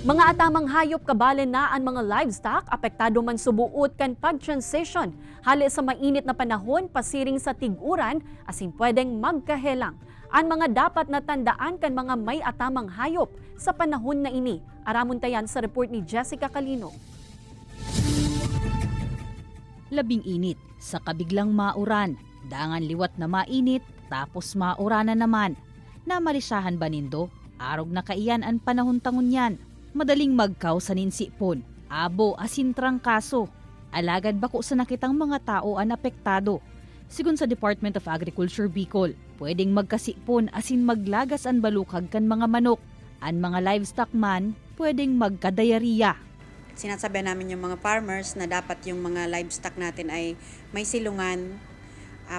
Mga atamang hayop kabalen na ang mga livestock apektado man subuot kan pag-transition. Hali sa mainit na panahon pasiring sa tiguran asin pwedeng magkahelang. Ang mga dapat natandaan kan mga may atamang hayop sa panahon na ini. Aramon tayan sa report ni Jessica Calino. Labing init sa kabiglang mauran, dangan liwat na mainit tapos mauranan naman. Namalisahan ba nindo? Arog na kaiyan ang panahon tangon yan. Madaling magkaw sa ninsipon, abo asin trangkaso. Alagad bako sa nakitang mga tao ang apektado. Sigun sa Department of Agriculture Bicol, pwedeng magkasipon asin maglagas ang balukag kan mga manok. Ang mga livestock man, pwedeng magkadayariya. Sinasabi namin yung mga farmers na dapat yung mga livestock natin ay may silungan.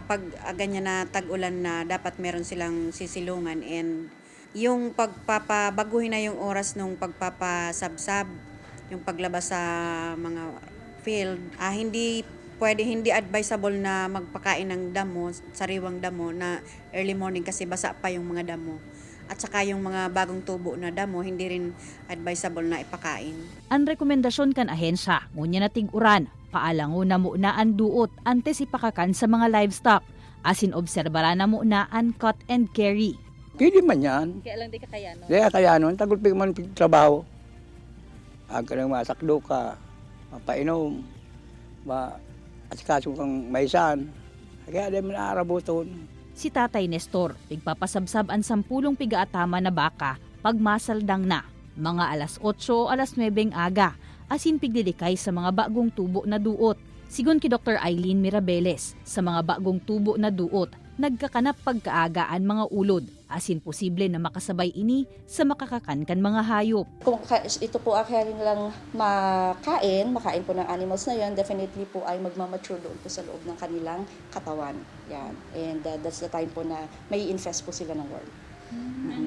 Pag ganyan na tag-ulan na, dapat meron silang sisilungan, and yung pagpapabaguhin na yung oras nung pagpapasabsab, yung paglabas sa mga field, hindi advisable na magpakain ng damo, sariwang damo na early morning kasi basa pa yung mga damo. At saka yung mga bagong tubo na damo, hindi rin advisable na ipakain. Ang rekomendasyon kan ahensya, ngunya na tiguran, paalango na muna ang duot antes ipakakan sa mga livestock. Asin obserbara na muna ang cut and carry. Pwede man yan. Kaya lang di kakayano. Kaya kaya nun, tagulpig man trabaho. Agka nang masakdo ka, mapainom, at kaso kang maisan. Kaya di man aarabuton. Si Tatay Nestor, pigpapasabsab ang 10 pigaatama na baka pagmasaldang na. Mga alas 8, alas 9 aga, asin pigdilikay sa mga bagong tubo na duot. Sigun ki Dr. Eileen Mirabeles, sa mga bagong tubo na duot, nagkakanap pagkaagaan mga ulod, asin posible na makasabay ini sa makakakankan mga hayop. Kung ito po ay lang makain po ng animals na yan, definitely po ay magmamature doon po sa loob ng kanilang katawan. Yan. And that's the time po na may infest po sila ng worm.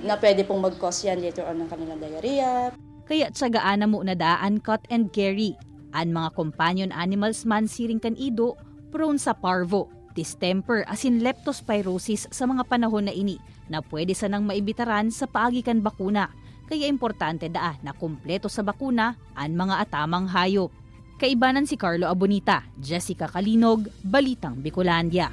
Na pwede pong mag-cause yan later on ng kanilang diarrhea. Kaya tsagaan na mo na daan cut and carry. Ang mga companion animals man siring kan ido, prone sa parvo, distemper asin leptospirosis sa mga panahon na ini na pwede sanang maibitaran sa paagikan bakuna. Kaya importante na kumpleto sa bakuna ang mga atamang hayop. Kaibanan si Carlo Abonita, Jessica Calinog, Balitang Bicolandia.